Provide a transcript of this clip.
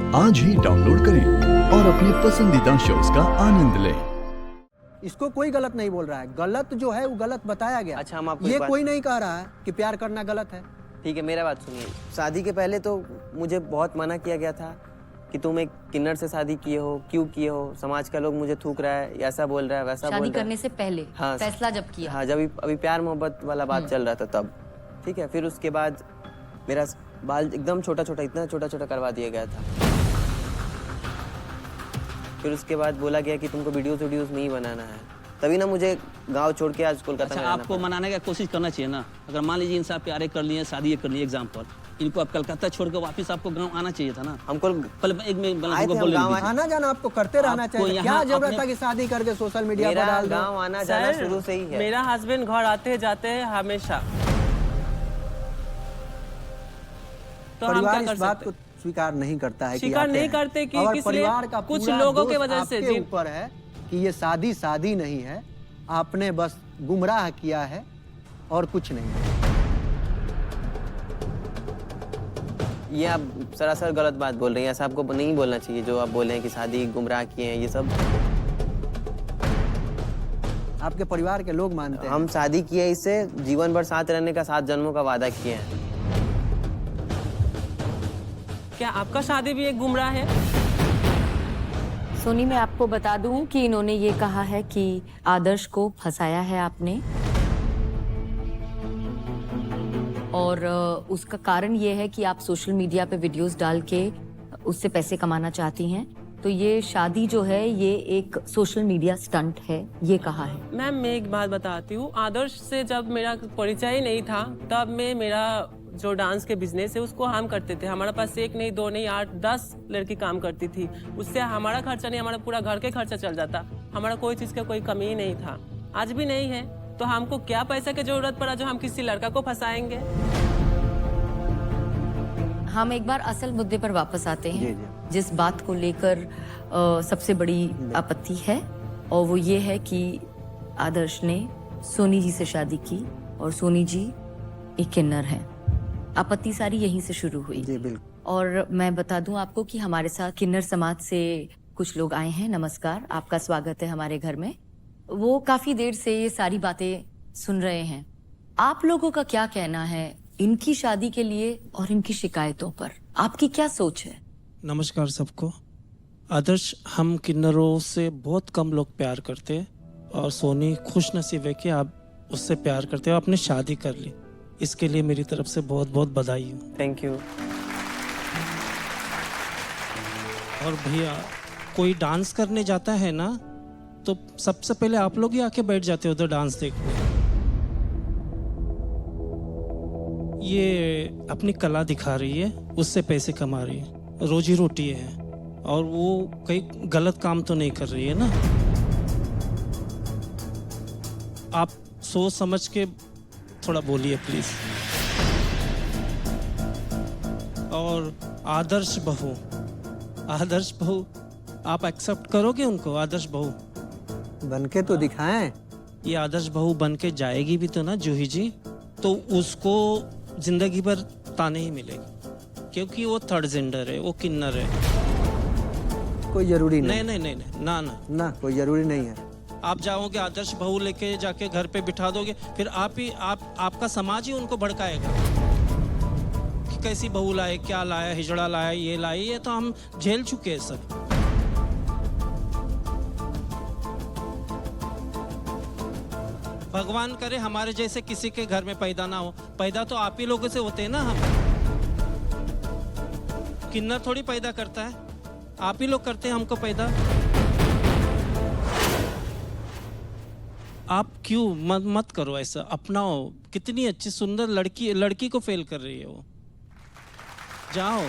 आज ही डाउनलोड करें और अपने पसंदीदा शोज का आनंद लें। इसको कोई गलत नहीं बोल रहा है, गलत जो है वो गलत बताया गया। अच्छा, हम आपको ये कोई नहीं कह रहा है कि प्यार करना गलत है। ठीक है, मेरा बात सुनिए। शादी के पहले तो मुझे बहुत मना किया गया था कि तुम एक किन्नर से शादी किए हो, क्यों किए हो, समाज का लोग मुझे थूक रहा है, ऐसा बोल रहा है, वैसा बोल रहा है। शादी करने से पहले हाँ, फैसला जब किया। हाँ, जब अभी प्यार मोहब्बत वाला बात चल रहा था तब। ठीक है, फिर उसके बाद मेरा बाल एकदम छोटा छोटा, इतना छोटा छोटा करवा दिया गया था। फिर उसके बाद बोला गया कि तुमको वीडियोस नहीं बनाना है, तभी ना मुझे गांव छोड़ के आज कोलकाता में आना आपको पड़ा। मनाने का कोशिश करना चाहिए ना। अगर मान लीजिए इंसान प्यारे कर लिए, शादी कर लिए, एग्जाम्पल, इनको आप कलकत्ता छोड़ के वापस आपको गांव आना चाहिए था ना। हमको आए थे हम गाँव। आना जाना आपको करते रहना चाहिए। क्या जरूरत था कि शादी करके सोशल मीडिया पर डाल दो? गाँव आना जाना शुरू से ही है। मेरा हस्बैंड घर आते जाते हैं हमेशा। तो हम परिवार क्या इस कर बात सकते? को स्वीकार नहीं करता है कि स्वीकार आते नहीं हैं। करते कि और किस परिवार लिए? का कुछ पूरा लोगों की दोष वजह से आपके जी। ऊपर है कि ये शादी नहीं है, आपने बस गुमराह किया है और कुछ नहीं। ये आप सरासर गलत बात बोल रही हैं। ऐसा आपको नहीं बोलना चाहिए जो आप बोल रहे हैं कि शादी गुमराह किए हैं, ये सब आपके परिवार के लोग मानते हैं। हम शादी किए, इससे जीवन भर साथ रहने का 7 जन्मों का वादा किए हैं। क्या आपका शादी भी एक गुमराह है? सोनी, मैं आपको बता दूं कि इन्होंने ये कहा है कि आदर्श को फंसाया है आपने, और उसका कारण ये है कि आप सोशल मीडिया पे वीडियोस डाल के उससे पैसे कमाना चाहती हैं। तो ये शादी जो है ये एक सोशल मीडिया स्टंट है, ये कहा है। मैम, मैं एक बात बताती हूँ। आदर्श से जब मेरा परिचय ही नहीं था, तब मैं मेरा जो डांस के बिजनेस है उसको हम करते थे। हमारे पास 1 नहीं 2 नहीं 8 10 लड़की काम करती थी। उससे हमारा खर्चा नहीं, हमारा पूरा घर के खर्चा चल जाता। हमारा कोई चीज का कोई कमी ही नहीं था, आज भी नहीं है। तो हमको क्या पैसा की जरूरत पड़ा जो हम किसी लड़का को फंसाएंगे? हम एक बार असल मुद्दे पर वापस आते हैं। जी। जिस बात को लेकर सबसे बड़ी आपत्ति है, और वो ये है कि आदर्श ने सोनी जी से शादी की और सोनी जी एक किन्नर है। आपत्ति सारी यहीं से शुरू हुई। जी बिल्कुल। और मैं बता दूं आपको कि हमारे साथ किन्नर समाज से कुछ लोग आए हैं। नमस्कार, आपका स्वागत है हमारे घर में। वो काफी देर से ये सारी बातें सुन रहे हैं। आप लोगों का क्या कहना है इनकी शादी के लिए और इनकी शिकायतों पर? आपकी क्या सोच है? नमस्कार सबको। आदर्श, हम किन्नरों से बहुत कम लोग प्यार करते हैं और सोनी खुश नसीब है कि आप उससे प्यार करते हो, आपने शादी कर ली। इसके लिए मेरी तरफ से बहुत बहुत बधाई हो। Thank you. और भैया, कोई डांस करने जाता है ना तो सबसे पहले आप लोग ही आके बैठ जाते हो उधर डांस देखने। ये अपनी कला दिखा रही है, उससे पैसे कमा रही है, रोजी रोटी है, और वो कहीं गलत काम तो नहीं कर रही है ना। आप सोच समझ के थोड़ा बोलिए प्लीज। और आदर्श बहू, आप एक्सेप्ट करोगे उनको? आदर्श बहू बनके तो दिखाएं। ये आदर्श बहू बन के जाएगी भी तो ना जूही जी, तो उसको जिंदगी भर ताने ही मिलेगी, क्योंकि वो थर्ड जेंडर है, वो किन्नर है। कोई जरूरी नहीं। नहीं, ना ना ना, कोई जरूरी नहीं है। आप जाओगे आदर्श बहू लेके जाके घर पे बिठा दोगे, फिर आपका समाज ही उनको भड़काएगा कि कैसी बहू लाए, क्या लाया, हिजड़ा लाया, ये लाए। ये तो हम झेल चुके हैं सब। भगवान करे हमारे जैसे किसी के घर में पैदा ना हो। पैदा तो आप ही लोगों से होते हैं ना। हम किन्नर थोड़ी पैदा करता है, आप ही लोग करते हैं हमको पैदा। आप क्यों मत करो ऐसा, अपनाओ। कितनी अच्छी सुंदर लड़की को फेल कर रही है वो। जाओ।